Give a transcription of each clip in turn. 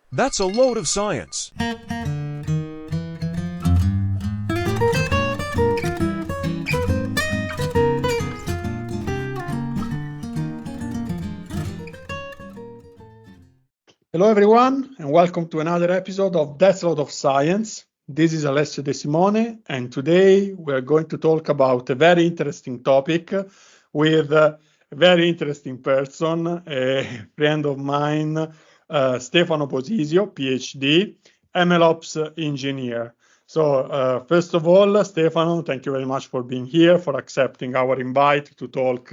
That's a load of science. Hello everyone, and welcome to another episode of That's a Lot of Science. This is Alessio de Simone, and today we're going to talk about a very interesting topic with a very interesting person, a friend of mine, Stefano Bosisio, PhD, MLOps engineer. So first of all, Stefano, thank you very much for being here, for accepting our invite to talk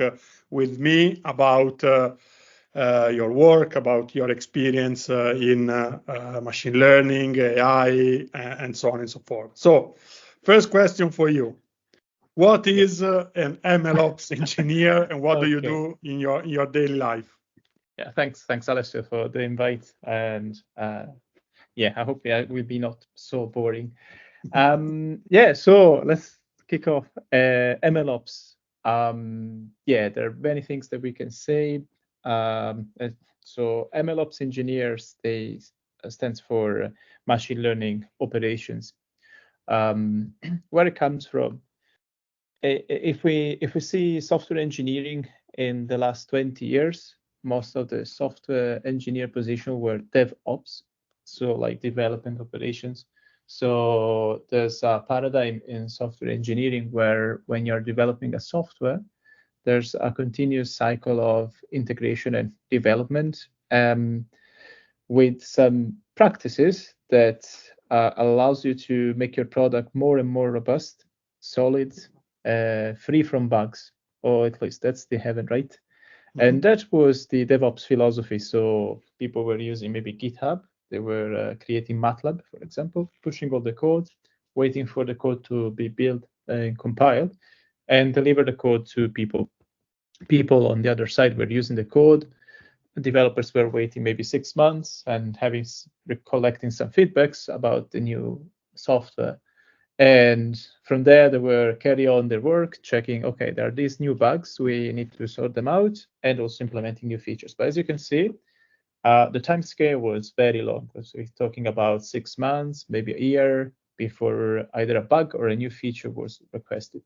with me about your work, about your experience in machine learning, AI, and so on and so forth. So, first question for you. What is an MLOps engineer, and what do you do in your daily life? Yeah, thanks, Alessio, for the invite. And I hope it will be not so boring. So let's kick off. MLOps. There are many things that we can say. So MLOps engineers, they stands for machine learning operations. Where it comes from, if we see software engineering in the last 20 years, most of the software engineer positions were DevOps, so like development operations. So there's a paradigm in software engineering where when you're developing a software, there's a continuous cycle of integration and development with some practices that allows you to make your product more and more robust, solid, free from bugs, or at least that's the heaven, right? Mm-hmm. And that was the DevOps philosophy. So people were using maybe GitHub. They were creating MATLAB, for example, pushing all the code, waiting for the code to be built and compiled, and deliver the code to people. People on the other side were using the code. Developers were waiting maybe 6 months and collecting some feedbacks about the new software. And from there, they were carry on their work, checking, okay, there are these new bugs, we need to sort them out, and also implementing new features. But as you can see, the time scale was very long. So we're talking about 6 months, maybe a year before either a bug or a new feature was requested.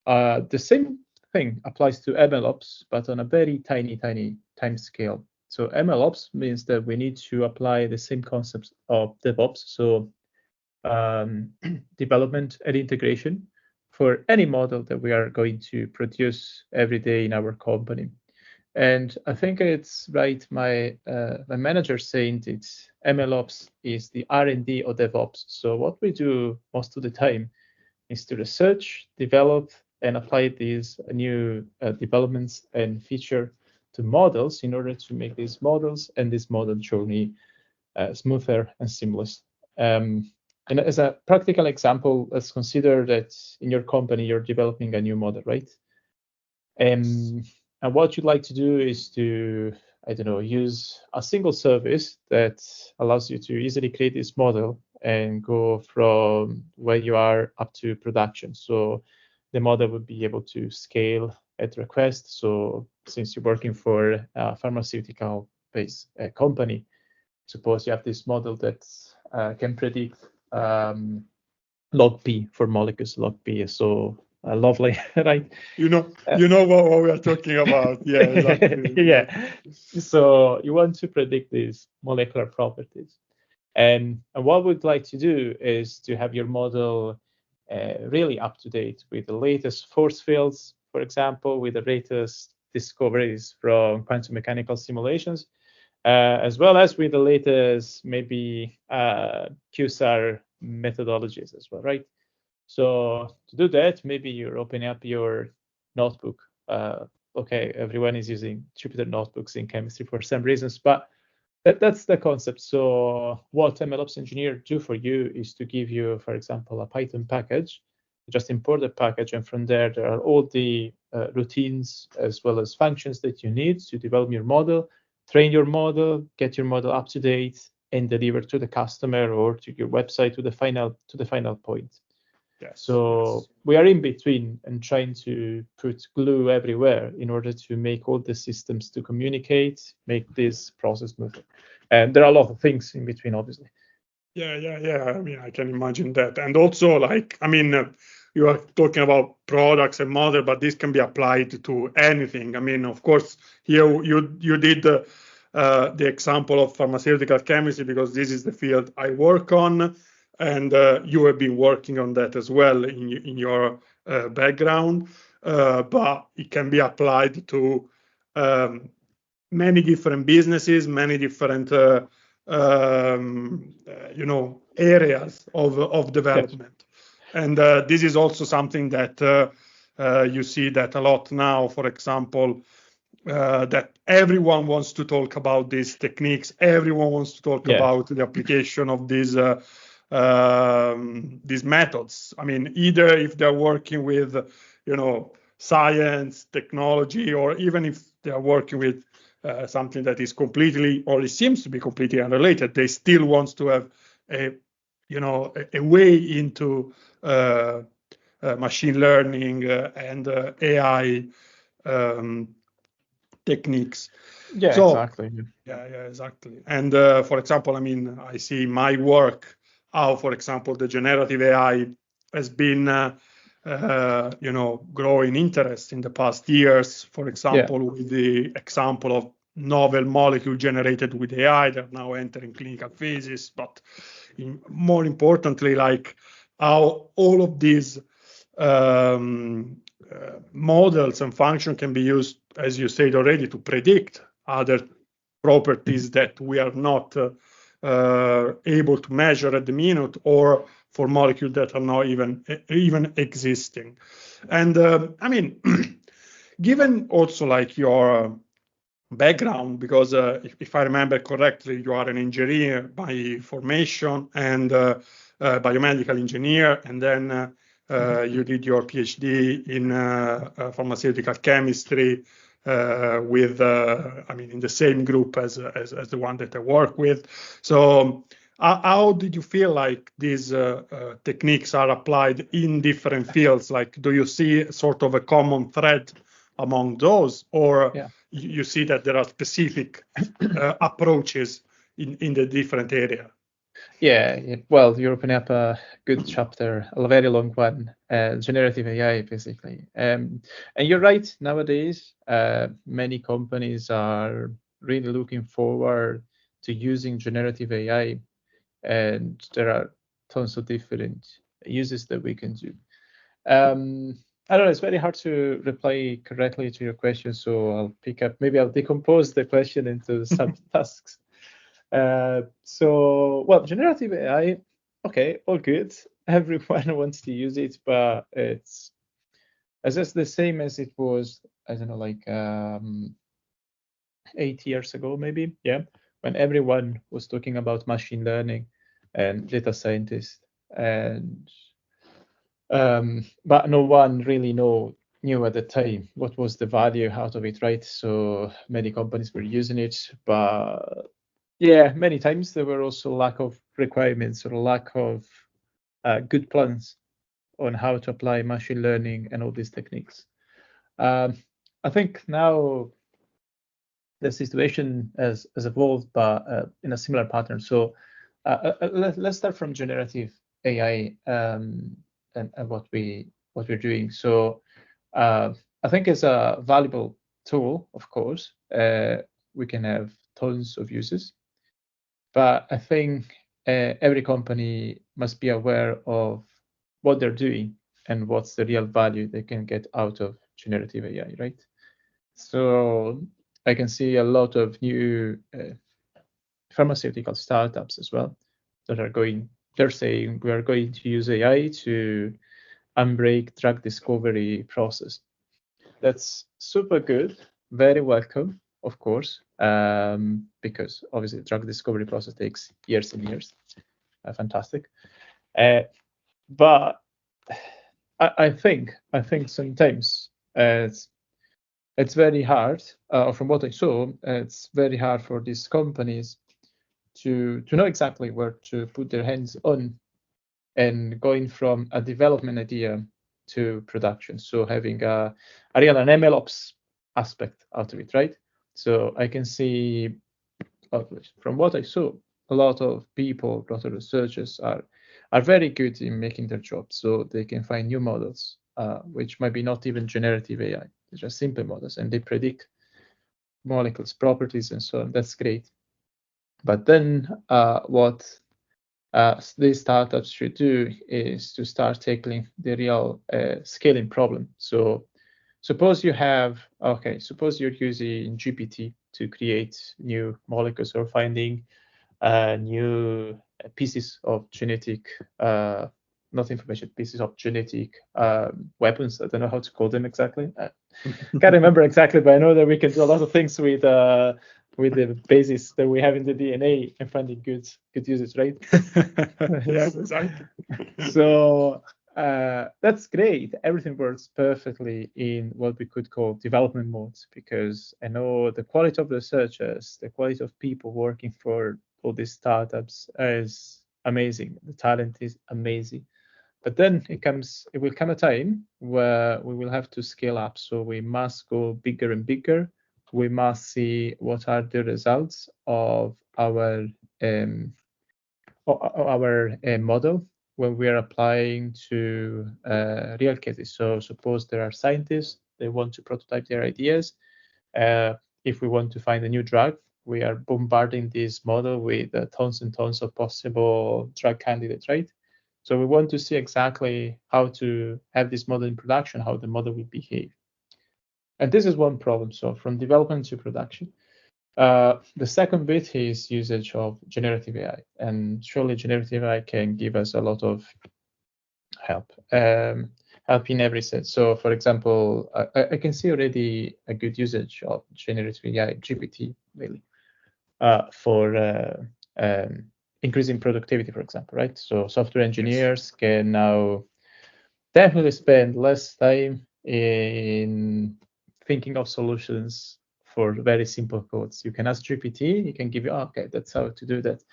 The same thing applies to MLOps, but on a very tiny time scale. So MLOps means that we need to apply the same concepts of DevOps, so development and integration for any model that we are going to produce every day in our company. And I think it's right. My manager saying that MLOps is the R&D of DevOps. So what we do most of the time is to research, develop, and apply these new developments and feature to models in order to make these models and this model journey smoother and seamless. And as a practical example, let's consider that in your company, you're developing a new model, right? And what you'd like to do is to, use a single service that allows you to easily create this model and go from where you are up to production. So the model would be able to scale at request. So since you're working for a pharmaceutical-based company, suppose you have this model that can predict log P for molecules. Log P is so lovely, right? You know what we are talking about. Yeah, exactly. Yeah. So you want to predict these molecular properties. And what we'd like to do is to have your model really up to date with the latest force fields, for example, with the latest discoveries from quantum mechanical simulations, as well as with the latest maybe QSAR methodologies as well, right? So to do that, maybe you're opening up your notebook. Okay, everyone is using Jupyter notebooks in chemistry for some reasons, but that's the concept. So what MLOps engineer do for you is to give you, for example, a Python package. You just import the package, and from there are all the routines as well as functions that you need to develop your model, train your model, get your model up to date, and deliver to the customer or to your website to the final point. Yes. So we are in between and trying to put glue everywhere in order to make all the systems to communicate, make this process move. And there are a lot of things in between, obviously. Yeah. I mean, I can imagine that. And also, like, I mean, you are talking about products and model, but this can be applied to anything. I mean, of course, here you did the example of pharmaceutical chemistry because this is the field I work on, and you have been working on that as well in your background. But it can be applied to many different businesses, many different areas of development. Yes. And this is also something that you see that a lot now, for example, that everyone wants to talk about these techniques. Everyone wants to talk about the application of these methods. I mean, either if they're working with, science, technology, or even if they're working with something that is completely, or it seems to be completely unrelated, they still want to have a way into machine learning and AI techniques. Yeah, so, exactly. Yeah, exactly. And for example, I mean, I see my work how, for example, the generative AI has been, growing interest in the past years. For example, with the example of novel molecule generated with AI, they're now entering clinical phases. But more importantly, like how all of these models and functions can be used, as you said already, to predict other properties that we are not able to measure at the minute, or for molecules that are not even existing. And I mean, given also like your background, because if I remember correctly, you are an engineer by formation and biomedical engineer, and then you did your PhD in pharmaceutical chemistry with, in the same group as the one that I work with. So how did you feel like these techniques are applied in different fields? Like, do you see sort of a common thread among those, or you see that there are specific approaches in the different area? Yeah, well, you're opening up a good chapter, a very long one, generative AI, basically. And you're right, nowadays, many companies are really looking forward to using generative AI, and there are tons of different uses that we can do. I don't know, it's very hard to reply correctly to your question, so I'll maybe I'll decompose the question into subtasks. Well, generative AI, okay, all good. Everyone wants to use it, but it's just the same as it was, I don't know, like 8 years ago, maybe, when everyone was talking about machine learning and data scientists, and but no one really knew at the time what was the value out of it, right? So many companies were using it, but many times there were also lack of requirements or lack of good plans on how to apply machine learning and all these techniques. I think now the situation has evolved, but in a similar pattern. So let's start from generative AI and what we're doing. So I think it's a valuable tool, of course. We can have tons of uses. But I think every company must be aware of what they're doing and what's the real value they can get out of generative AI, right? So I can see a lot of new pharmaceutical startups as well that they're saying we are going to use AI to unbreak drug discovery process. That's super good, very welcome, of course, because obviously the drug discovery process takes years and years. Fantastic. But I think sometimes it's very hard, from what I saw, it's very hard for these companies to know exactly where to put their hands on and going from a development idea to production. So having a real an MLOps aspect out of it, right? So I can see, from what I saw, a lot of people, a lot of researchers are very good in making their job. So they can find new models, which might be not even generative AI. They're just simple models, and they predict molecules, properties, and so on. That's great. But then what these startups should do is to start tackling the real scaling problem. So suppose you're using GPT to create new molecules or finding new pieces of genetic, not information, pieces of genetic weapons. I don't know how to call them exactly. Can't remember exactly, but I know that we can do a lot of things with the basis that we have in the DNA and finding good uses, right? Yes, exactly. So that's great. Everything works perfectly in what we could call development modes, because I know the quality of researchers, the quality of people working for all these startups is amazing. The talent is amazing. But then it will come a time where we will have to scale up. So we must go bigger and bigger. We must see what are the results of our model when we are applying to real cases. So suppose there are scientists, they want to prototype their ideas. If we want to find a new drug, we are bombarding this model with tons and tons of possible drug candidates, right? So we want to see exactly how to have this model in production, how the model will behave. And this is one problem. So from development to production. The second bit is usage of generative AI, and surely generative AI can give us a lot of help in every sense. So, for example, I can see already a good usage of generative AI, GPT, really, for increasing productivity, for example, right? So software engineers can now definitely spend less time in thinking of solutions for very simple codes. You can ask GPT, it can give you, okay, that's how to do that.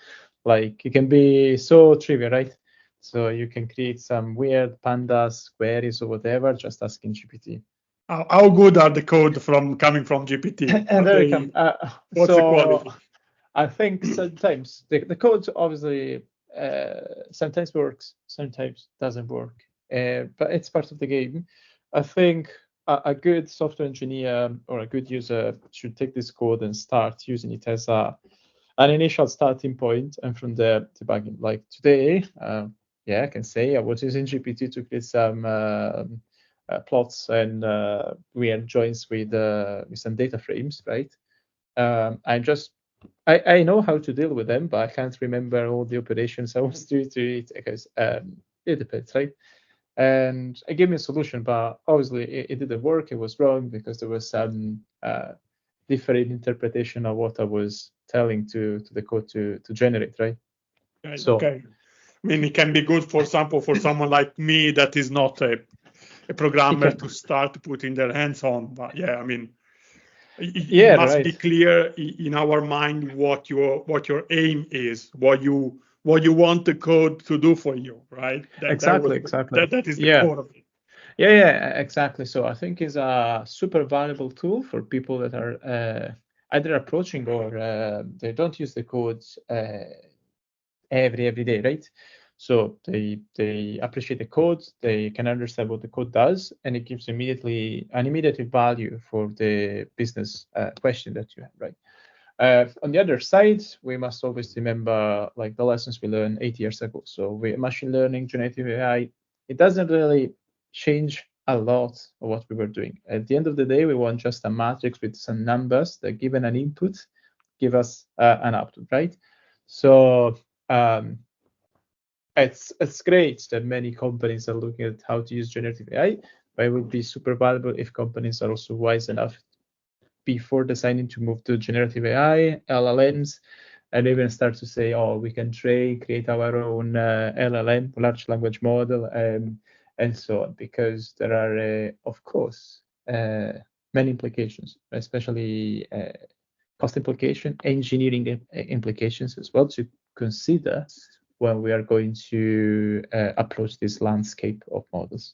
Like, it can be so trivial, right? So you can create some weird pandas, queries, or whatever, just asking GPT. How good are the code coming from GPT? What's the quality? I think sometimes the code obviously sometimes works, sometimes doesn't work, but it's part of the game. I think a good software engineer or a good user should take this code and start using it as an initial starting point, and from there debugging. Like today, I can say I was using GPT to create some plots and weird joins with some data frames, right? I know how to deal with them, but I can't remember all the operations I was doing to it, because it depends, right? And it gave me a solution, but obviously it didn't work. It was wrong because there was some different interpretation of what I was telling to the code to generate, right? Okay. I mean, it can be good, for example, for someone like me that is not a programmer to start putting their hands on. But yeah, I mean, it must be clear in our mind what your aim is, what you want the code to do for you, right? Exactly. That is the core of it. Yeah, exactly. So I think it's a super valuable tool for people that are either approaching or they don't use the codes every day, right? So they appreciate the code, they can understand what the code does, and it gives an immediate value for the business question that you have, right? On the other side, we must always remember like the lessons we learned 8 years ago. So with machine learning, generative AI, it doesn't really change a lot of what we were doing. At the end of the day, we want just a matrix with some numbers that, given an input, give us an output, right? So it's great that many companies are looking at how to use generative AI, but it would be super valuable if companies are also wise enough before deciding to move to generative AI, LLMs, and even start to say, oh, we can create our own LLM, large language model, and so on, because there are, of course, many implications, especially cost implication, engineering implications as well to consider when we are going to approach this landscape of models.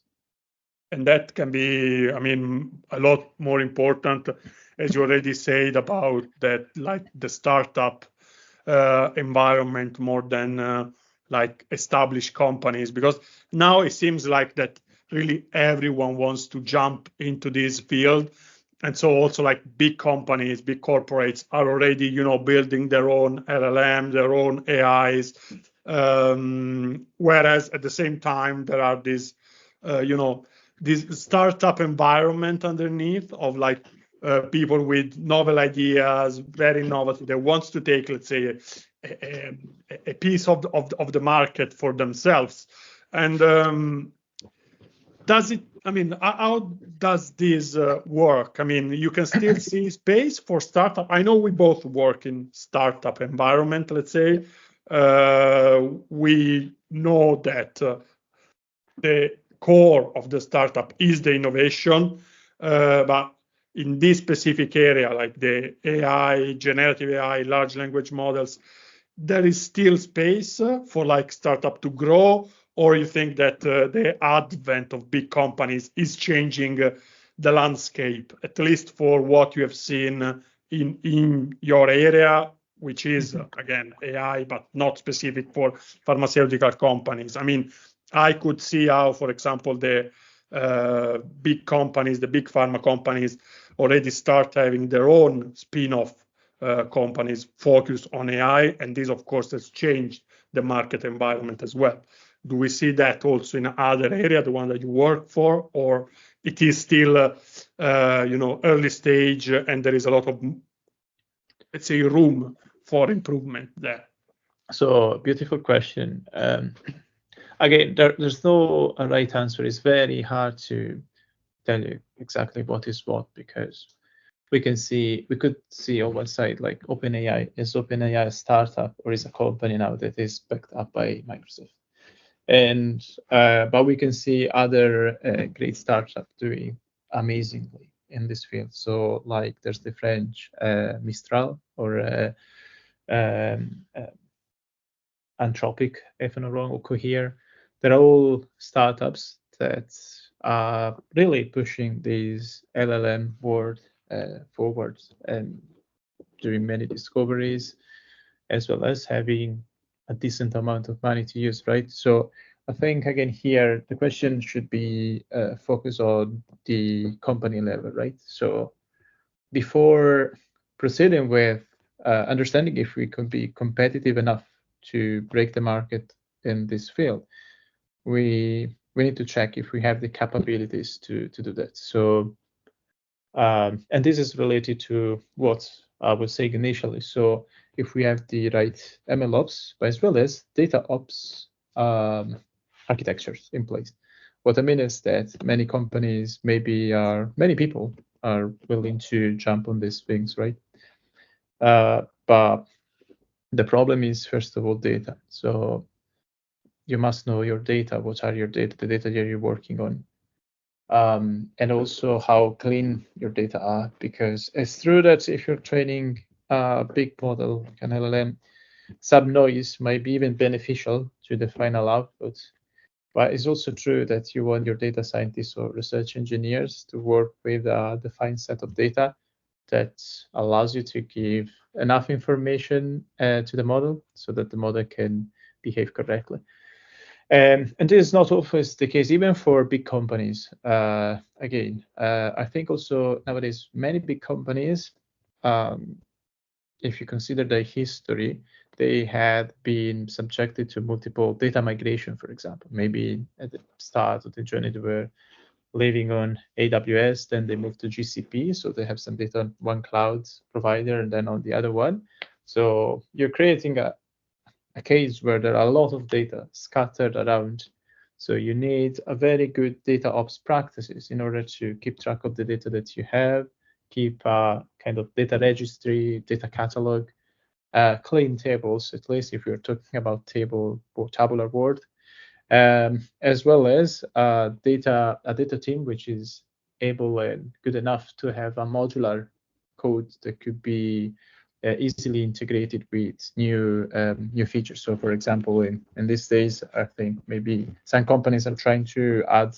And that can be, I mean, a lot more important, as you already said, about that, like the startup environment more than like established companies, because now it seems like that really everyone wants to jump into this field. And so also like big companies, big corporates are already, building their own LLM, their own AIs. Whereas at the same time, there are these, this startup environment underneath of like people with novel ideas, very innovative, that wants to take, let's say, a piece of the market for themselves. And does it, I mean, how does this work? I mean, you can still see space for startup. I know we both work in startup environment, let's say. We know that the core of the startup is the innovation, but in this specific area, like the AI, generative AI, large language models, there is still space for like startup to grow, or you think that the advent of big companies is changing the landscape, at least for what you have seen in your area, which is, again, AI, but not specific for pharmaceutical companies. I mean, I could see how, for example, the big companies, the big pharma companies already start having their own spin-off companies focused on AI. And this, of course, has changed the market environment as well. Do we see that also in other areas, the one that you work for, or it is still, early stage and there is a lot of, let's say, room for improvement there? So, beautiful question. Again, there's no right answer. It's very hard to tell you exactly what is what, because we could see on one side, like OpenAI. Is OpenAI a startup or is a company now that is backed up by Microsoft? And but we can see other great startups doing amazingly in this field. So like there's the French Mistral or Anthropic, if I'm not wrong, or Cohere. They're all startups that are really pushing these LLM world forward and doing many discoveries, as well as having a decent amount of money to use, right? So I think, again, here, the question should be focused on the company level, right? So before proceeding with understanding if we can be competitive enough to break the market in this field, we need to check if we have the capabilities to do that. So, and this is related to what I was saying initially. So if we have the right MLOps, but as well as data ops architectures in place. What I mean is that many companies, many people are willing to jump on these things, right? But the problem is, first of all, data. So you must know your data. What are your data, the data that you're working on? And also how clean your data are, because it's true that if you're training a big model, like an LLM, some noise might be even beneficial to the final output. But it's also true that you want your data scientists or research engineers to work with a defined set of data that allows you to give enough information to the model so that the model can behave correctly. And this is not always the case, even for big companies. Again, I think also nowadays, many big companies, if you consider their history, they had been subjected to multiple data migration, for example. Maybe at the start of the journey, they were living on AWS, then they moved to GCP, so they have some data on one cloud provider and then on the other one. So you're creating a case where there are a lot of data scattered around. So you need a very good data ops practices in order to keep track of the data that you have, keep a kind of data registry, data catalog, clean tables, at least if you're talking about table or tabular board, as well as a data team which is able and good enough to have a modular code that could be easily integrated with new features. So, for example, in these days, I think maybe some companies are trying to add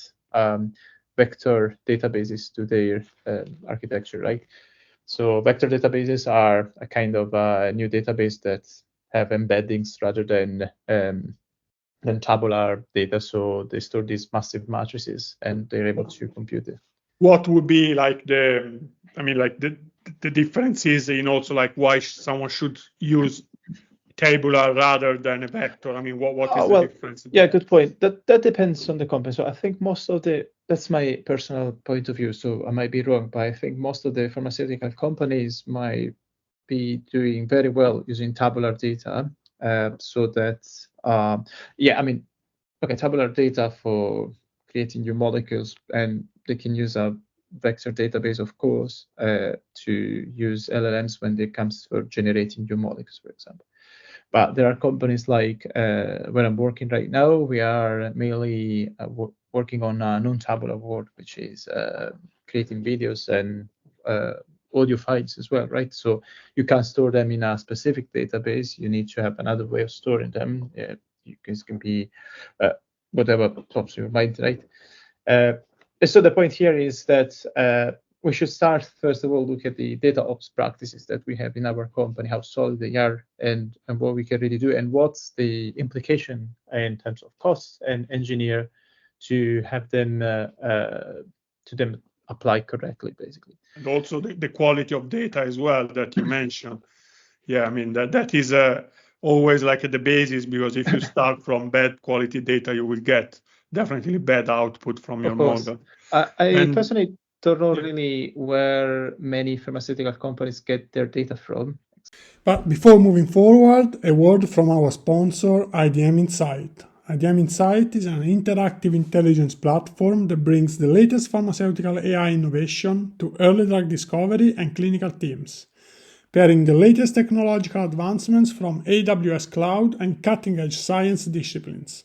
vector databases to their architecture, right? So vector databases are a kind of a new database that have embeddings rather than tabular data. So they store these massive matrices and they're able to compute it. What would be like the differences in also like why someone should use tabular rather than a vector? I mean, what is the difference? Yeah, good point. That depends on the company. So I think that's my personal point of view. So I might be wrong, but I think most of the pharmaceutical companies might be doing very well using tabular data. So that tabular data for creating new molecules, and they can use a vector database, of course, to use LLMs when it comes for generating new molecules, for example. But there are companies like where I'm working right now, we are mainly working on a non-tabular world, which is creating videos and audio files as well, right? So you can't store them in a specific database. You need to have another way of storing them. It can be whatever pops your mind, right? So the point here is that we should start, first of all, look at the data ops practices that we have in our company, how solid they are, and what we can really do, and what's the implication in terms of costs and engineer to have them apply correctly, basically. And also the quality of data as well that you mentioned. Yeah, I mean that is always like at the basis, because if you start from bad quality data, you will get definitely bad output from your model. I personally don't know really where many pharmaceutical companies get their data from. But before moving forward, a word from our sponsor, IDM Insight. IDM Insight is an interactive intelligence platform that brings the latest pharmaceutical AI innovation to early drug discovery and clinical teams, pairing the latest technological advancements from AWS Cloud and cutting-edge science disciplines.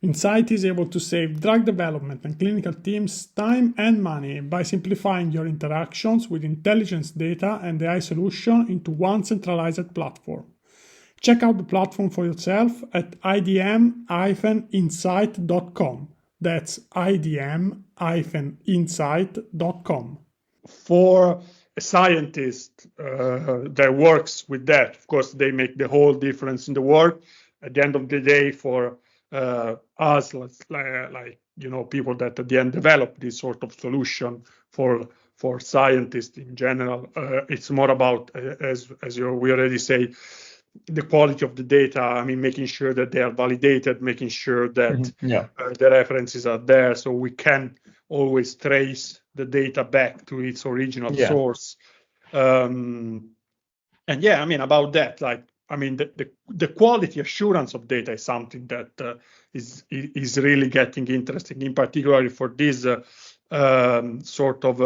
Insight is able to save drug development and clinical teams time and money by simplifying your interactions with intelligence data and AI solution into one centralized platform. Check out the platform for yourself at idm-insight.com. That's idm-insight.com. For a scientist that works with that, of course, they make the whole difference in the world. At the end of the day, for us, people that at the end develop this sort of solution for scientists in general, it's more about, as we already say, the quality of the data. I mean, making sure that they are validated, making sure that the references are there, so we can always trace the data back to its original source. And I mean, about that, the quality assurance of data is something that is really getting interesting, in particular for these sort of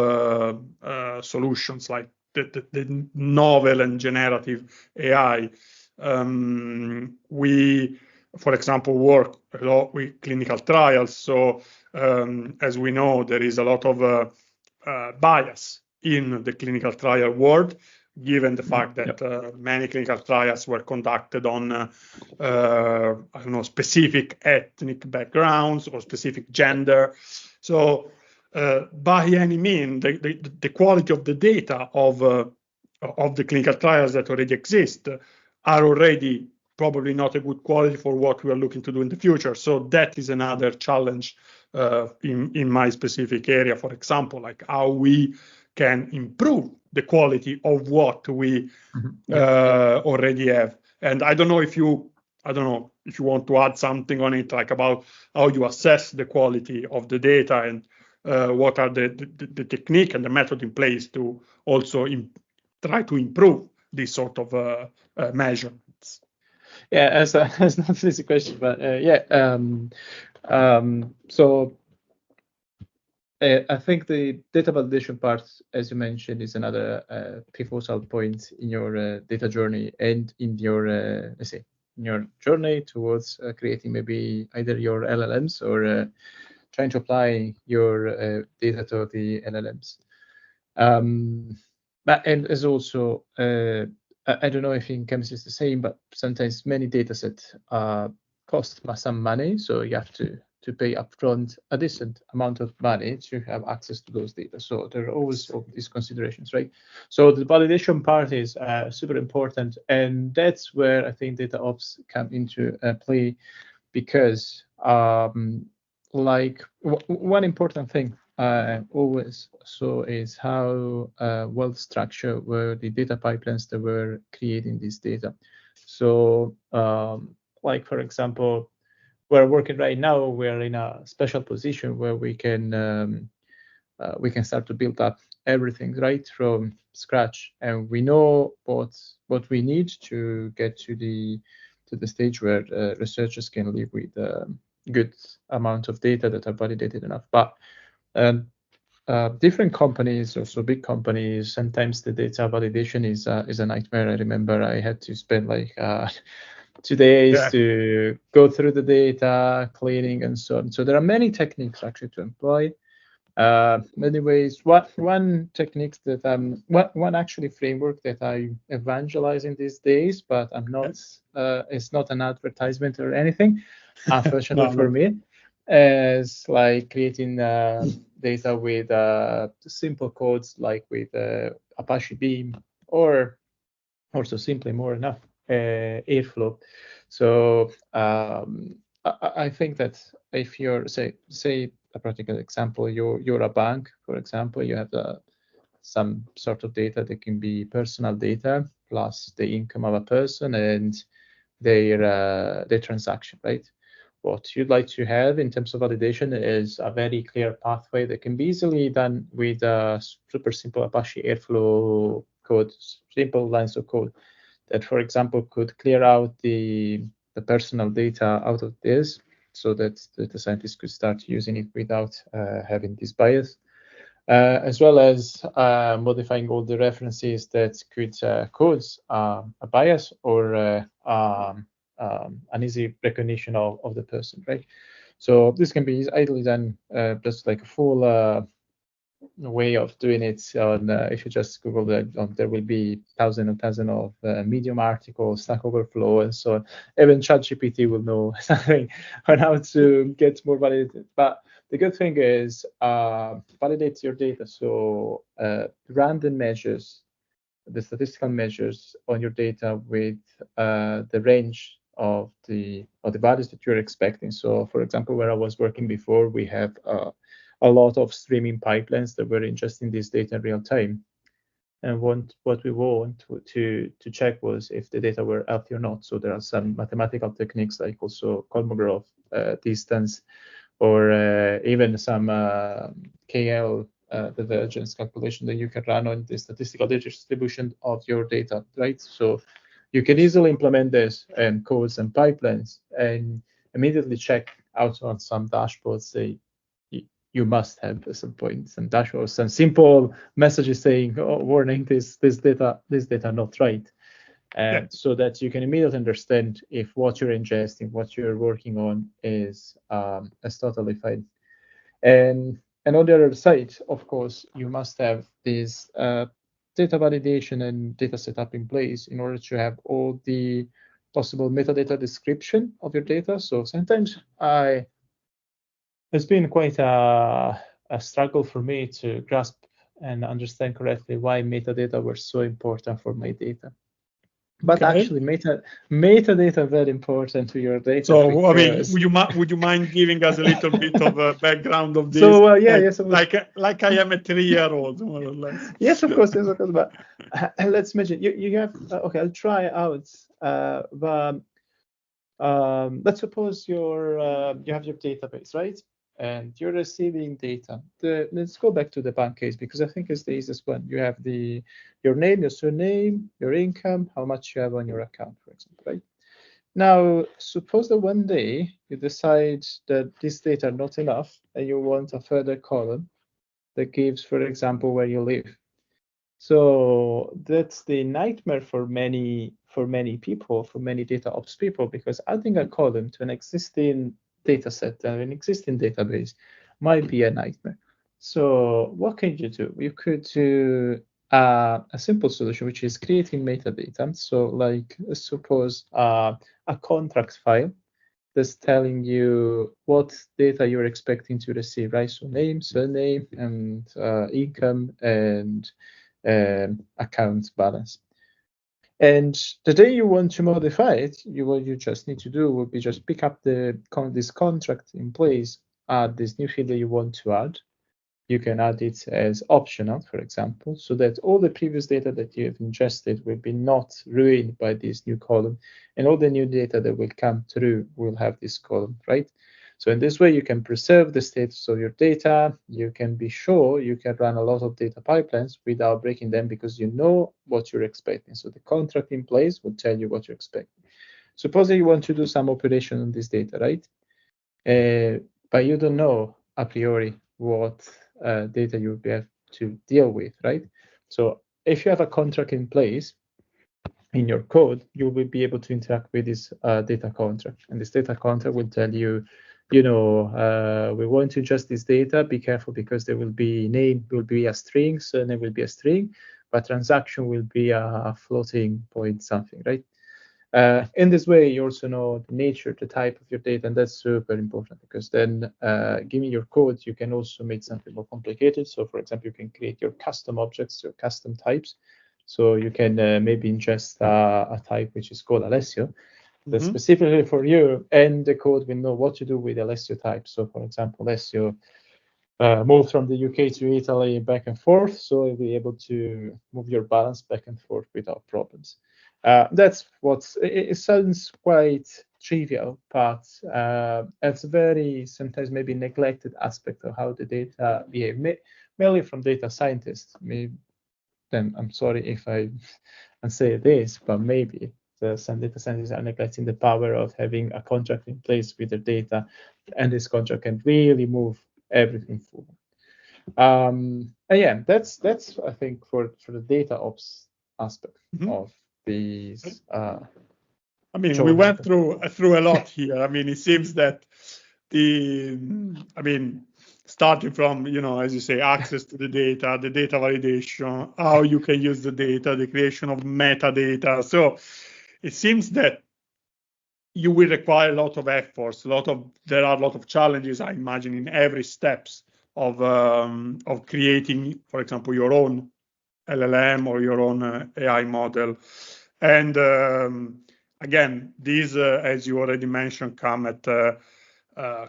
solutions like the novel and generative AI. We, for example, work a lot with clinical trials. So as we know, there is a lot of bias in the clinical trial world, given the fact that many clinical trials were conducted on specific ethnic backgrounds or specific gender. So by any means, the quality of the data of the clinical trials that already exist are already probably not a good quality for what we are looking to do in the future. So that is another challenge in my specific area, for example, like how we can improve the quality of what we already have. And I don't know if you want to add something on it, like about how you assess the quality of the data and what are the technique and the method in place to also try to improve this sort of measurements. Yeah, as not an easy question, but so I think the data validation part, as you mentioned, is another pivotal point in your data journey and in your in your journey towards creating maybe either your LLMs or trying to apply your data to the LLMs. And as also I don't know if in chemistry it's the same, but sometimes many data sets cost some money, so you have to pay upfront a decent amount of money to have access to those data. So there are always these considerations, right? So the validation part is super important, and that's where I think data ops come into play, because like one important thing always is how well structured were the data pipelines that were creating this data. So like, for example, we're working right now, we're in a special position where we can start to build up everything right from scratch, and we know what we need to get to the stage where researchers can live with good amount of data that are validated enough. But different companies, also big companies, sometimes the data validation is a nightmare. I remember I had to spend like 2 days to go through the data, cleaning and so on. So there are many techniques actually to employ. Many ways. One technique that one actually framework that I evangelize in these days, but I'm not. It's not an advertisement or anything. Unfortunately for me, is like creating data with simple codes, like with Apache Beam, or also simply more enough Airflow. So I think that if you're say a practical example, you're a bank, for example, you have some sort of data that can be personal data plus the income of a person and their transaction, right? What you'd like to have in terms of validation is a very clear pathway that can be easily done with a super simple Apache Airflow code, simple lines of code that, for example, could clear out the personal data out of this, so that the scientists could start using it without having this bias, as well as modifying all the references that could cause a bias or an easy recognition of the person, right? So this can be easily done just like a full way of doing it on if you just Google that, there will be thousands and thousands of Medium articles, Stack Overflow, and so on. Even ChatGPT will know something on how to get more validated. But the good thing is validate your data. So random measures, the statistical measures on your data with the range of the values that you're expecting. So, for example, where I was working before, we have a lot of streaming pipelines that were ingesting this data in real time. And what we want to check was if the data were healthy or not. So there are some mathematical techniques like also Kolmogorov distance, or even some KL divergence calculation that you can run on the statistical distribution of your data, right? So you can easily implement this in codes and pipelines and immediately check out on some dashboards. Say you must have at some point some dashboards, some simple messages saying, "Oh, warning, this data not right," so that you can immediately understand if what you're ingesting, what you're working on is totally fine. And on the other side, of course, you must have this data validation and data setup in place in order to have all the possible metadata description of your data. So sometimes it's been quite a struggle for me to grasp and understand correctly why metadata were so important for my data. But actually, metadata are very important to your data. So, I mean, would you mind giving us a little bit of a background of this? So, yes, like I am a 3-year-old, more or less. Yes, of course. But let's imagine you have. Okay, I'll try out. Let's suppose you have your database, right? And you're receiving data. Let's go back to the bank case, because I think it's the easiest one. You have your name, your surname, your income, how much you have on your account, for example, right? Now, suppose that one day you decide that these data are not enough and you want a further column that gives, for example, where you live. So that's the nightmare for many people, for many data ops people, because adding a column to an existing data set and an existing database might be a nightmare. So what can you do? You could do a simple solution, which is creating metadata. So like suppose a contract file that's telling you what data you're expecting to receive, right? So name, surname, and income, and account balance. And the day you want to modify it, what you just need to do will be just pick up this contract in place, add this new field that you want to add. You can add it as optional, for example, so that all the previous data that you have ingested will be not ruined by this new column, and all the new data that will come through will have this column, right? So in this way, you can preserve the status of your data. You can be sure you can run a lot of data pipelines without breaking them because you know what you're expecting. So the contract in place will tell you what you're expecting. Suppose that you want to do some operation on this data, right? But you don't know a priori what data you have to deal with, right? So if you have a contract in place in your code, you will be able to interact with this data contract. And this data contract will tell you, we want to ingest this data. Be careful because there will be name will be a string, surname will be a string, but transaction will be a floating point something, right? In this way, you also know the nature, the type of your data, and that's super important because then giving your code, you can also make something more complicated. So for example, you can create your custom objects, your custom types. So you can maybe ingest a type which is called Alessio, that's specifically for you, and the code will know what to do with Alessio type. So for example, Alessio moved from the UK to Italy back and forth, so you'll be able to move your balance back and forth without problems. That's it sounds quite trivial, but it's a very sometimes maybe neglected aspect of how the data behave, mainly from data scientists. Then I'm sorry if I say this, but maybe some data scientists are neglecting the power of having a contract in place with their data, and this contract can really move everything forward. And yeah, that's I think for the data ops aspect of these. I mean, we went through a lot here. I mean, it seems that starting from, as you say, access to the data validation, how you can use the data, the creation of metadata. So it seems that you will require a lot of efforts. There are a lot of challenges, I imagine, in every steps of creating, for example, your own LLM or your own AI model. And again, these, as you already mentioned, come at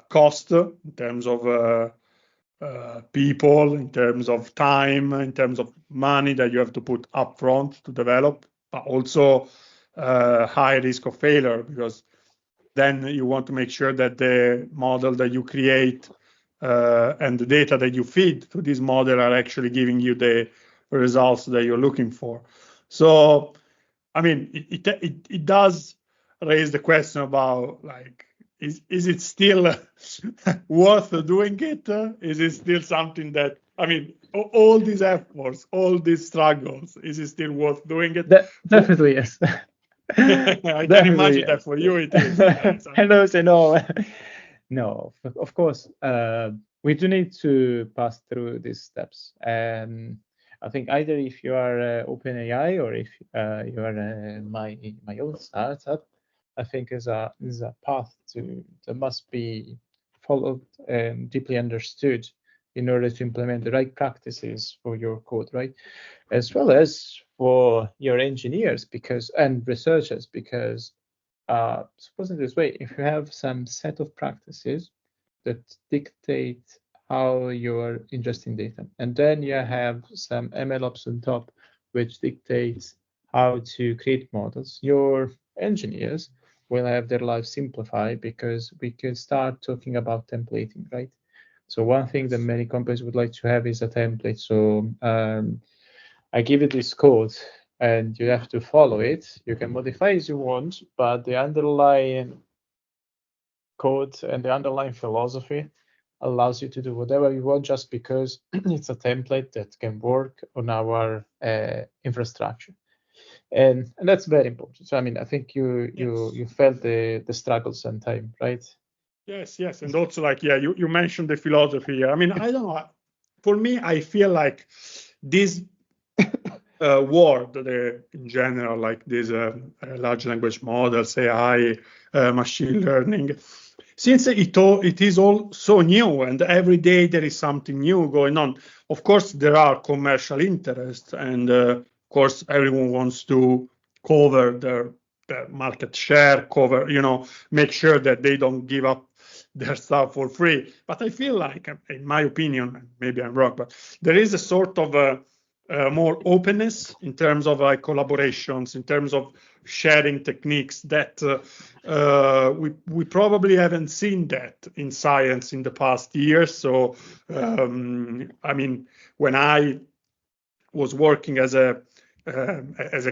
cost in terms of people, in terms of time, in terms of money that you have to put upfront to develop, but also high risk of failure because then you want to make sure that the model that you create and the data that you feed to this model are actually giving you the results that you're looking for. So, I mean, it does raise the question about like, is it still worth doing it? Is it still something that, I mean, all these efforts, all these struggles, is it still worth doing it? Definitely, yes. I can imagine that for you it is. Hello, say no. No, of course, we do need to pass through these steps. And I think either if you are OpenAI or if you are my own startup, I think is a path that must be followed and deeply understood in order to implement the right practices for your code, right? As well as for your engineers and researchers, because suppose in this way, if you have some set of practices that dictate how you're ingesting data, and then you have some MLOps on top, which dictates how to create models, your engineers will have their life simplified because we could start talking about templating, right? So one thing that many companies would like to have is a template. So I give you this code and you have to follow it. You can modify as you want, but the underlying code and the underlying philosophy allows you to do whatever you want just because it's a template that can work on our infrastructure. And that's very important. So I mean, I think you felt the struggle sometime, right? Yes. And also like, you mentioned the philosophy. I mean, I don't know. For me, I feel like this world, in general, like these large language models, AI, machine learning, since it is all so new and every day there is something new going on. Of course, there are commercial interests, and of course, everyone wants to cover their market share, make sure that they don't give up their stuff for free. But I feel like, in my opinion, maybe I'm wrong, but there is a sort of more openness in terms of collaborations, in terms of sharing techniques that we probably haven't seen that in science in the past years. So, I mean, when I was working as a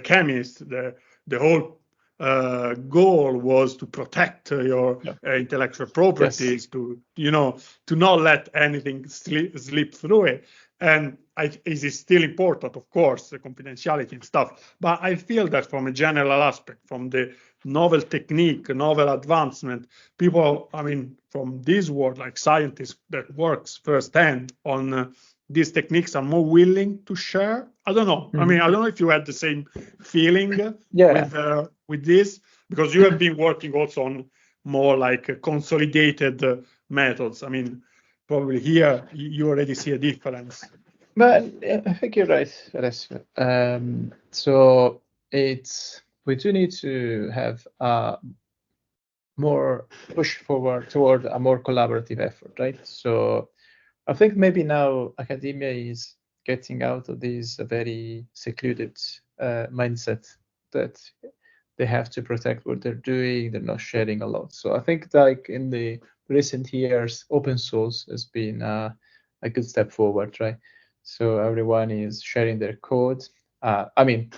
chemist, the whole goal was to protect your intellectual properties, to not let anything slip through it. And it is still important, of course, the confidentiality and stuff. But I feel that from a general aspect, from the novel technique, novel advancement, people, I mean, from this world, like scientists that works firsthand on these techniques, are more willing to share. I don't know. I mean, I don't know if you had the same feeling with this, because you have been working also on more like consolidated methods. I mean, probably here you already see a difference. But I think you're right, Alessio. So we do need to have more push forward toward a more collaborative effort, right? So I think maybe now academia is getting out of this very secluded mindset that they have to protect what they're doing, they're not sharing a lot. So I think like in the recent years, open source has been a good step forward, right? So everyone is sharing their code. I mean,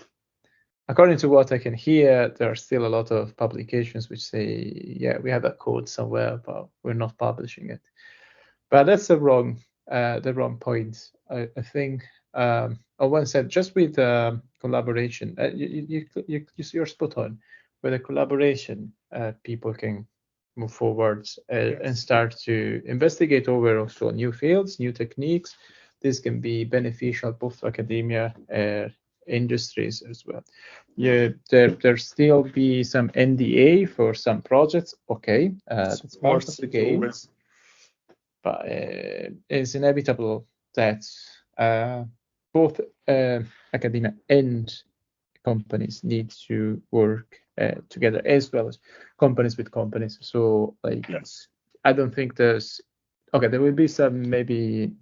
according to what I can hear, there are still a lot of publications which say, yeah, we have a code somewhere, but we're not publishing it. But that's the wrong point. I think on one side, just with collaboration, you're spot on. With a collaboration, people can move forward and start to investigate over also new fields, new techniques. This can be beneficial both to academia and industries as well. Yeah, there still be some NDA for some projects. Okay, that's part of the game. Always. But it's inevitable that both academia and companies need to work together, as well as companies with companies. So, like, I don't think there will be some maybe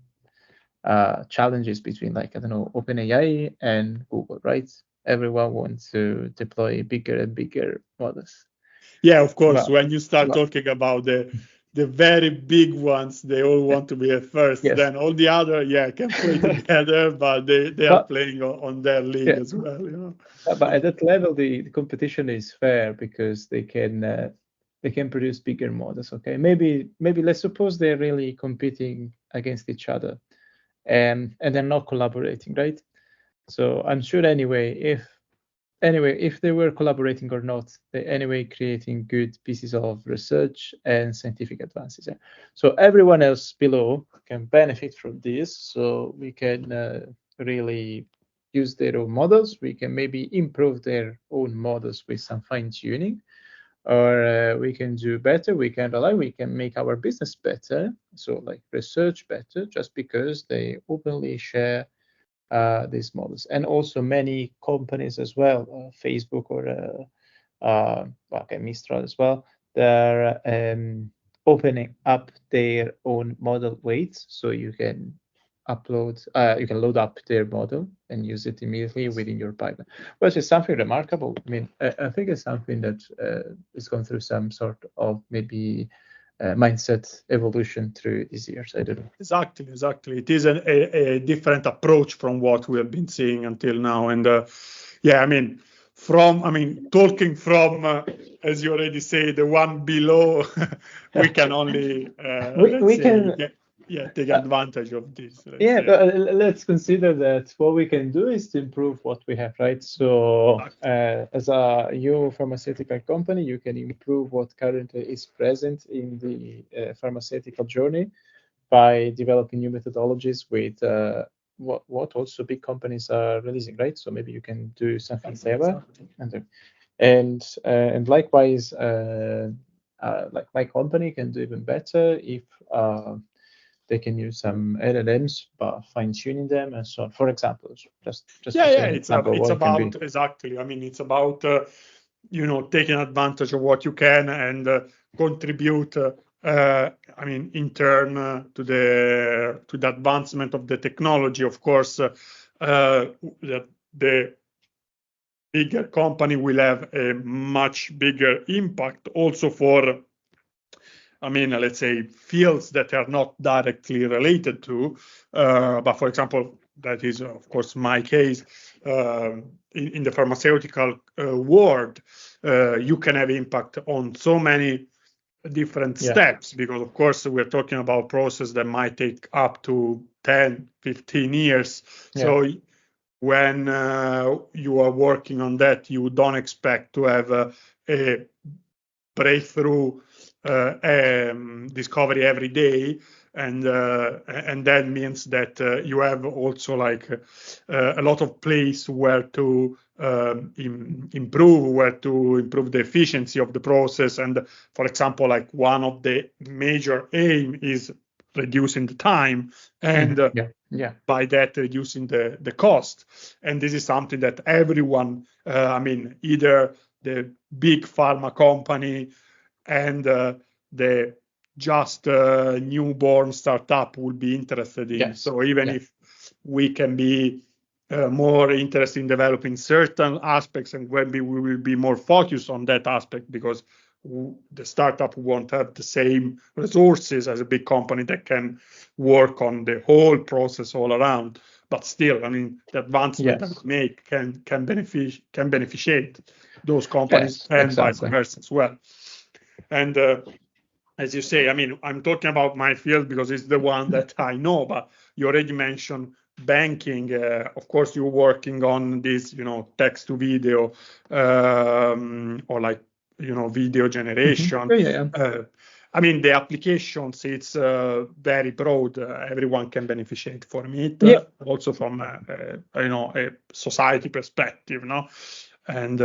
challenges between, like, I don't know, OpenAI and Google, right? Everyone wants to deploy bigger and bigger models. Yeah, of course. When you start talking about the very big ones, they all want to be at first. Yes. Then all the other, can play together, but they are playing on their league as well. But at that level, the competition is fair because they can produce bigger models. Okay, maybe let's suppose they're really competing against each other, and they're not collaborating, right? So I'm sure anyway, if they were collaborating or not, they're anyway creating good pieces of research and scientific advances. So everyone else below can benefit from this. So we can really use their own models. We can maybe improve their own models with some fine tuning, or we can do better. We can make our business better. So like research better, just because they openly share these models. And also many companies as well, Facebook or Mistral as well, they're opening up their own model weights, so you can load up their model and use it immediately within your pipeline, which is something remarkable. I mean, I think it's something that is going through some sort of maybe mindset evolution through these years. I don't know. Exactly. It is a different approach from what we have been seeing until now. And I mean, talking from, as you already say, the one below, we can only take advantage of this. But let's consider that what we can do is to improve what we have, right? So as a new pharmaceutical company, you can improve what currently is present in the pharmaceutical journey by developing new methodologies with what also big companies are releasing, right? So maybe you can do something clever, and likewise, like my company can do even better if they can use some LLMs, but fine-tuning them and so on. For example, just it's about exactly. I mean, it's about taking advantage of what you can and contribute. I mean, in turn to the advancement of the technology. Of course, the bigger company will have a much bigger impact also for, I mean, let's say fields that are not directly related to, but for example, that is of course my case. In the pharmaceutical world, you can have impact on so many different steps, because of course we're talking about process that might take up to 10, 15 years. So when you are working on that, you don't expect to have a breakthrough discovery every day, and that means that you have also like a lot of place where to improve the efficiency of the process. And for example, like one of the major aim is reducing the time, and by that reducing the cost. And this is something that everyone, I mean, either the big pharma company and the just newborn startup will be interested in. So even if we can be more interested in developing certain aspects, and maybe we will be more focused on that aspect, because the startup won't have the same resources as a big company that can work on the whole process all around. But still, I mean, the advancement that we make can beneficiate those companies, and vice versa as well. And as you say, I mean, I'm talking about my field because it's the one that I know, but you already mentioned banking. Of course, you're working on this, text to video, or like, video generation. I mean, the applications, it's very broad. Everyone can beneficiate from it, also from, a society perspective, And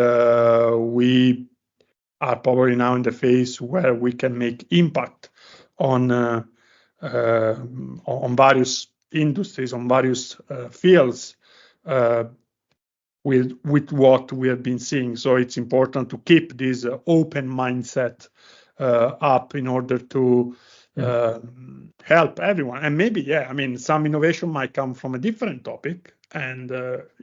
we are probably now in the phase where we can make impact on various industries, on various fields, with what we have been seeing. So it's important to keep this open mindset up in order to help everyone. And maybe, I mean, some innovation might come from a different topic, and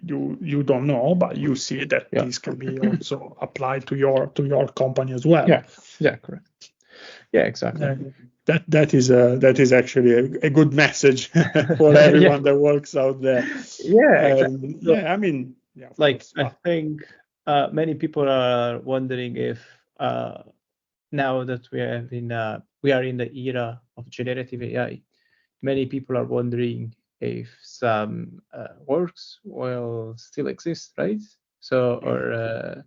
you don't know, but you see that this can be also applied to your company as well. Correct. Exactly. That is actually a good message for everyone that works out there. Exactly. I mean, I think many people are wondering if now that we are in the era of generative AI, many people are wondering if some works will still exist, right? So, or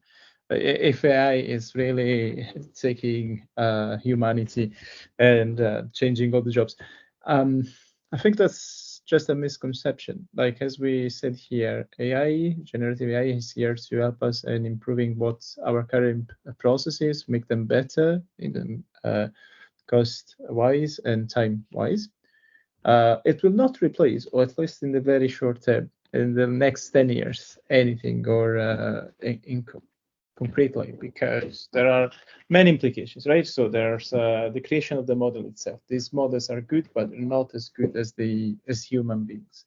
if AI is really taking humanity and changing all the jobs. I think that's just a misconception. Like, as we said here, generative AI is here to help us in improving what our current processes, make them better in them, cost-wise and time-wise. It will not replace, or at least in the very short term, in the next 10 years, anything or income completely, because there are many implications, right? So there's the creation of the model itself. These models are good, but not as good as human beings.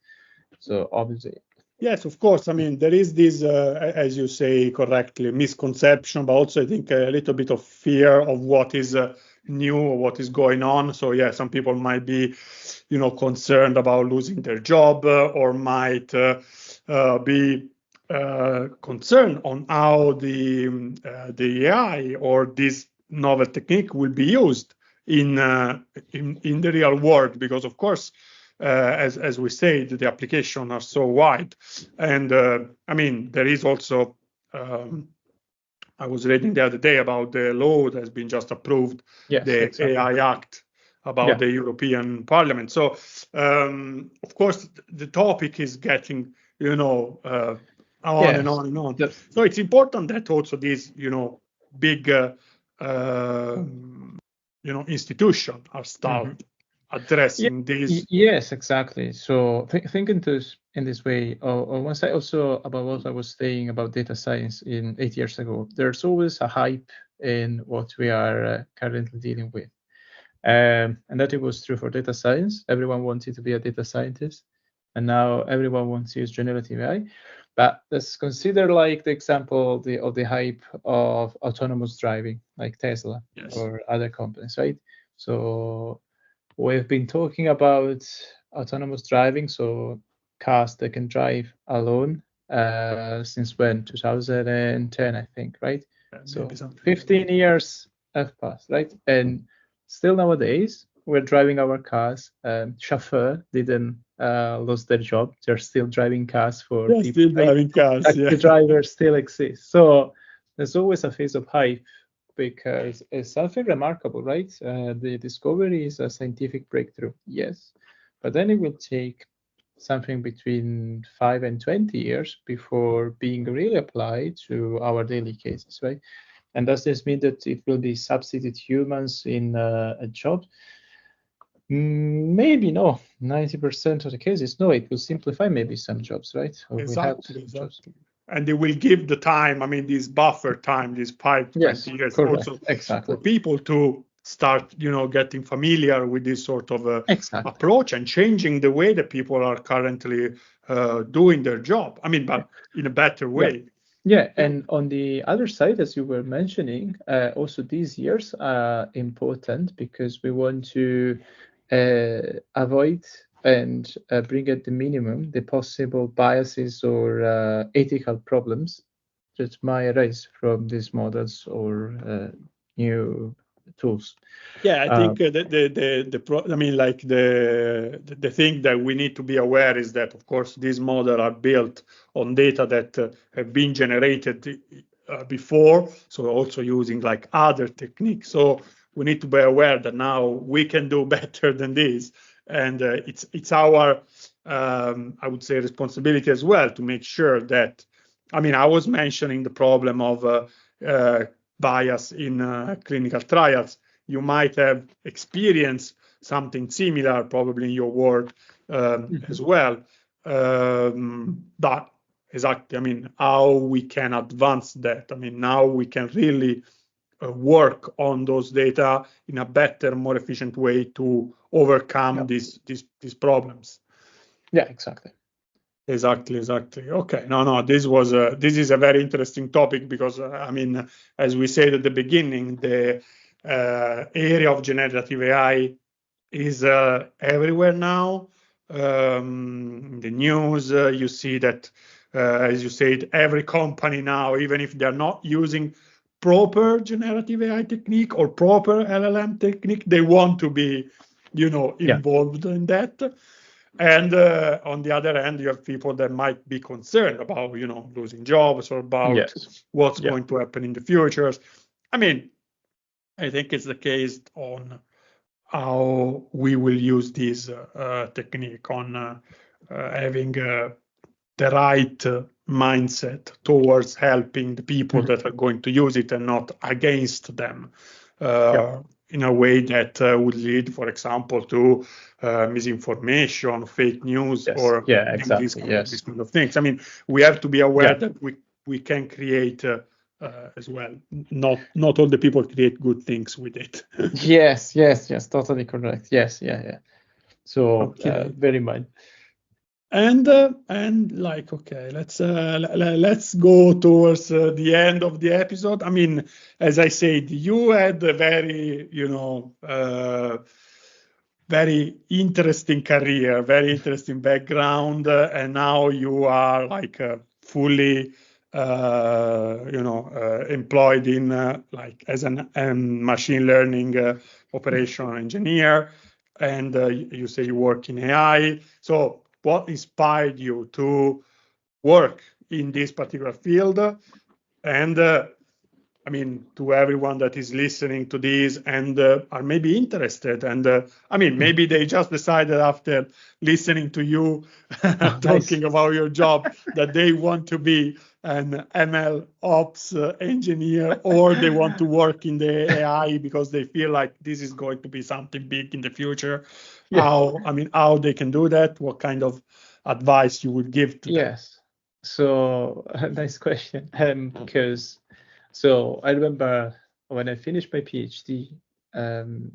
So obviously. Yes, of course. I mean, there is this, as you say correctly, misconception, but also I think a little bit of fear of what is new or what is going on. So some people might be, concerned about losing their job, or might be concerned on how the AI or this novel technique will be used in the real world, because of course, as we said, the applications are so wide. And I mean, there is also, I was reading the other day about the law that has been just approved, the AI Act, about the European Parliament. So, of course, the topic is getting, on and on and on. Yes. So it's important that also these, big, institutions are start addressing this. Yes, exactly. So think in this way. On one side, also about what I was saying about data science 8 years ago. There's always a hype in what we are currently dealing with. And that it was true for data science. Everyone wanted to be a data scientist, and now everyone wants to use generative AI. But let's consider like the example of the hype of autonomous driving, like Tesla or other companies, right? So we've been talking about autonomous driving, so cars that can drive alone since when? 2010, I think, right? So 15 years have passed, right? And still nowadays, we're driving our cars. Chauffeur didn't lose their job. They're still driving cars for people. Still driving cars, The drivers still exist. So there's always a phase of hype because it's something remarkable, right? The discovery is a scientific breakthrough, yes. But then it will take something between 5 and 20 years before being really applied to our daily cases, right? And does this mean that it will be substitute humans in a job? Maybe no. 90% of the cases, no. It will simplify maybe some jobs, right? Or exactly. And they will give the time. I mean, this buffer time, this 5 to 20 years, correct. also Exactly. for people to start, getting familiar with this sort of approach and changing the way that people are currently doing their job. I mean, but in a better way. Yeah, and on the other side, as you were mentioning, also these years are important because we want to avoid and bring at the minimum the possible biases or ethical problems that might arise from these models or new tools. Yeah, I think the thing that we need to be aware is that, of course, these models are built on data that have been generated before, so also using like other techniques. So we need to be aware that now we can do better than this, and it's our, I would say, responsibility as well to make sure that. I mean, I was mentioning the problem of bias in clinical trials. You might have experienced something similar probably in your work as well. But exactly, I mean, how we can advance that. I mean, now we can really work on those data in a better, more efficient way to overcome these problems. Yeah, exactly. Exactly. Okay. No. This is a very interesting topic because I mean, as we said at the beginning, the area of generative AI is everywhere now. In the news, you see that, as you said, every company now, even if they're not using proper generative AI technique or proper LLM technique, they want to be, involved in that. And on the other hand, you have people that might be concerned about, losing jobs or about what's going to happen in the future. I mean, I think it's the case on how we will use this technique on having the right mindset towards helping the people that are going to use it and not against them. In a way that would lead, for example, to misinformation, fake news, or these kind of things. I mean, we have to be aware that we can create as well. Not all the people create good things with it. Yes, totally correct. Yes. So very much. And like, okay, let's go towards the end of the episode. I mean, as I said, you had a very, very interesting career, very interesting background, and now you are like fully, employed in like as a machine learning operation engineer, and you say you work in AI. So what inspired you to work in this particular field, and I mean, to everyone that is listening to this and are maybe interested. And I mean, maybe they just decided after listening to you talking about your job that they want to be an ML ops engineer, or they want to work in the AI because they feel like this is going to be something big in the future. Yeah. How they can do that? What kind of advice you would give to them? Yes. So nice question. Because so I remember when I finished my PhD, the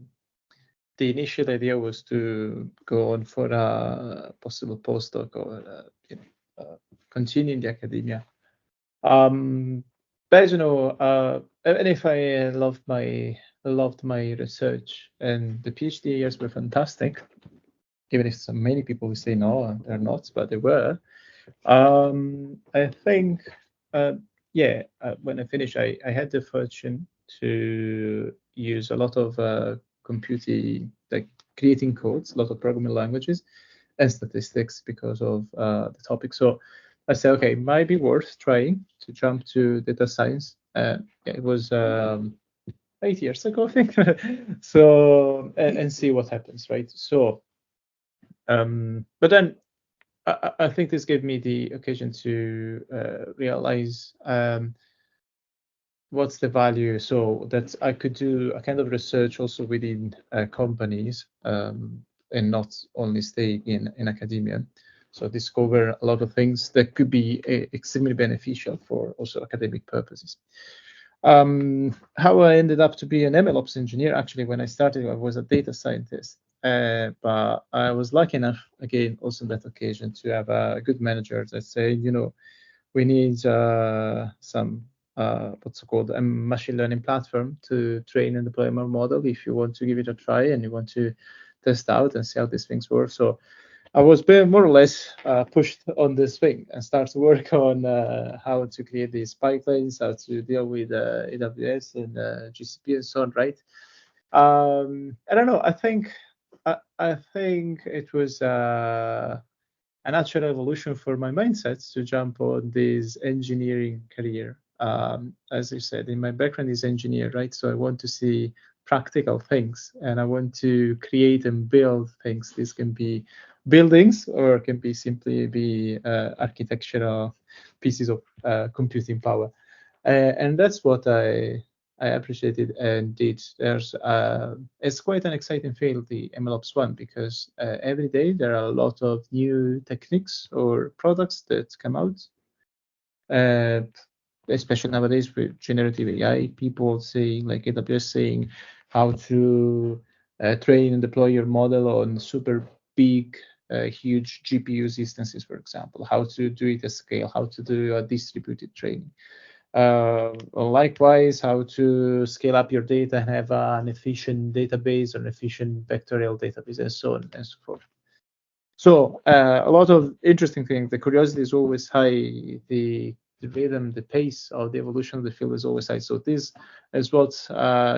initial idea was to go on for a possible postdoc or continue in the academia. But even if I loved my research, and the PhD years were fantastic, even if so many people will say no, they're not, but they were. I think, when I finished, I had the fortune to use a lot of computing, like creating codes, a lot of programming languages, and statistics because of the topic. So I said, okay, it might be worth trying to jump to data science. It was 8 years ago, I think. So and see what happens, right? So, but then I think this gave me the occasion to realize what's the value, so that I could do a kind of research also within companies, and not only stay in academia. So discover a lot of things that could be extremely beneficial for also academic purposes. How I ended up to be an MLOps engineer, actually, when I started, I was a data scientist. But I was lucky enough, again, also on that occasion, to have a good manager that said, we need some what's it called, a machine learning platform to train and deploy our model if you want to give it a try and you want to test out and see how these things work. So I was more or less pushed on this thing and start to work on how to create these pipelines, how to deal with AWS and GCP and so on, right? I don't know. I think it was a natural evolution for my mindset to jump on this engineering career. As I said, in my background is engineer, right? So I want to see practical things and I want to create and build things. This can be buildings or it can be simply be architectural pieces of computing power. And that's what I appreciated and did. It's quite an exciting field, the MLOps1, because every day there are a lot of new techniques or products that come out. Especially nowadays with generative AI, people saying, like AWS saying, how to train and deploy your model on super big, huge GPU instances, for example, how to do it at scale, how to do a distributed training. Likewise, how to scale up your data and have an efficient database or an efficient vectorial database, and so on and so forth. So a lot of interesting things. The curiosity is always high. The rhythm, the pace of the evolution of the field is always high. So this is what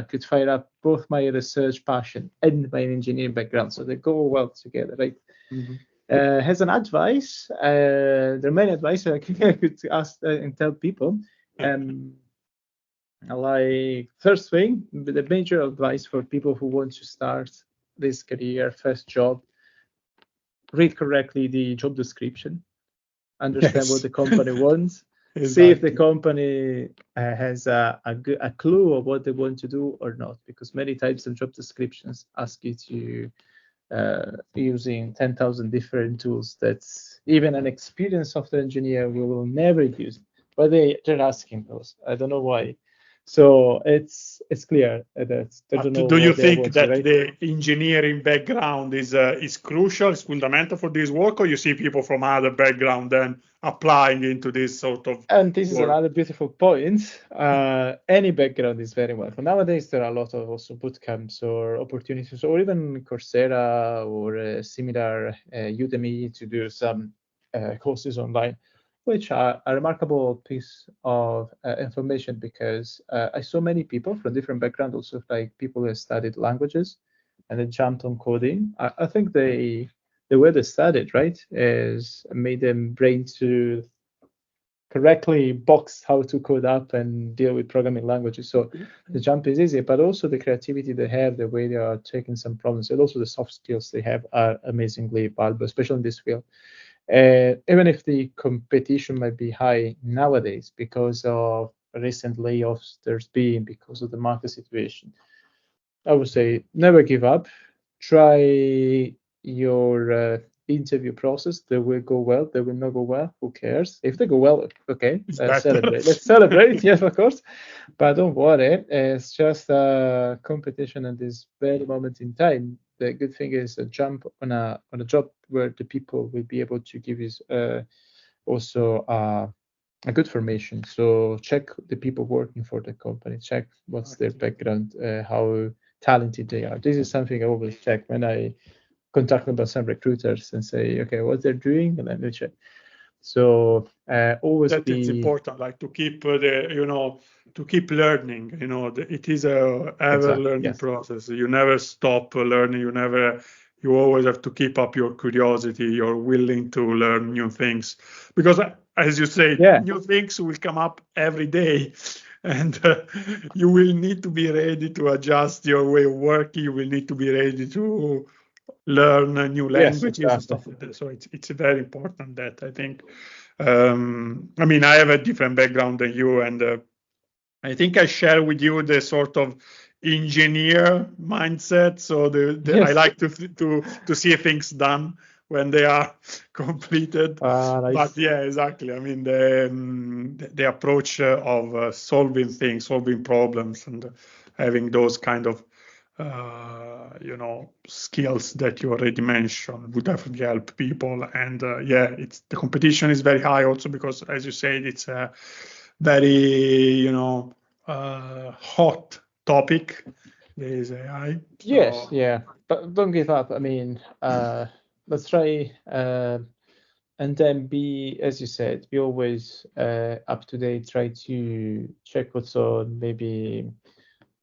could fire up both my research passion and my engineering background. So they go well together, right? Mm-hmm. As an advice, there are many advice I could ask and tell people. Like first thing, the major advice for people who want to start this career, first job, read correctly the job description, understand what the company wants, see if the company has a clue of what they want to do or not, because many types of job descriptions ask you to using 10,000 different tools that even an experienced software engineer will never use, but they're asking those. I don't know why. So it's clear that they don't know. Do you think that right? the engineering background is crucial, is fundamental for this work, or you see people from other background then applying into this sort of? And this is another beautiful point. Any background is very welcome. Nowadays, there are a lot of also bootcamps or opportunities, or even Coursera or similar Udemy to do some courses online, which are a remarkable piece of information, because I saw many people from different backgrounds, also like people who studied languages and then jumped on coding. I think the way they studied, right, is made them brain to correctly box how to code up and deal with programming languages. So the jump is easy, but also the creativity they have, the way they are taking some problems, and also the soft skills they have are amazingly valuable, especially in this field. Even if the competition might be high nowadays because of recent layoffs there's been because of the market situation, I would say never give up. Try your interview process. They will go well. They will not go well. Who cares? If they go well, okay, celebrate. Let's celebrate. Yes, of course. But don't worry. It's just a competition at this very moment in time. The good thing is a jump on a job where the people will be able to give you also a good formation. So check the people working for the company. Check what's their background, how talented they are. This is something I always check when I contact about some recruiters and say, okay, what they're doing, and then we check. So always it's important, like to keep to keep learning. It is a ever learning process. You never stop learning. You always have to keep up your curiosity. You're willing to learn new things because, as you say, new things will come up every day. And you will need to be ready to adjust your way of working. You will need to be ready to learn new languages and stuff like that. So it's very important that I think. I mean, I have a different background than you, and I think I share with you the sort of engineer mindset. So I like to see things done when they are completed. Nice. But yeah, exactly. I mean, the approach of solving things, solving problems, and having those kind of skills that you already mentioned would definitely help people. And the competition is very high also because, as you said, it's a very hot topic. There is AI. So. Yes, yeah, but don't give up. I mean, let's try and then be, as you said, be always up to date. Try to check what's on. Maybe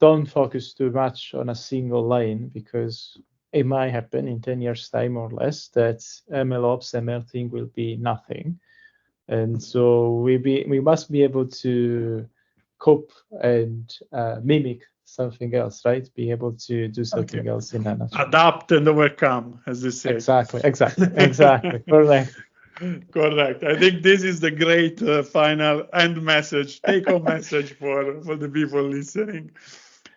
don't focus too much on a single line because it might happen in 10 years' time or less that MLOps, ML thing will be nothing. And so we must be able to cope and mimic something else, right? Be able to do something else in a nutshell. Adapt and overcome, as they say. Exactly. Correct. I think this is the great final end message, take-home message for the people listening.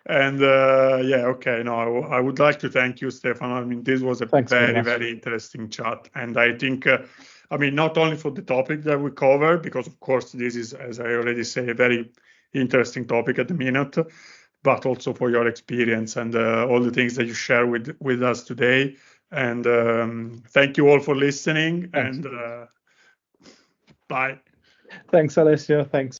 And I would like to thank you, Stefano. I mean, this was a very interesting chat. And I think, not only for the topic that we covered, because of course this is, as I already say, a very interesting topic at the minute, but also for your experience and all the things that you share with us today. And thank you all for listening. Thanks. And bye. Thanks, Alessio. Thanks.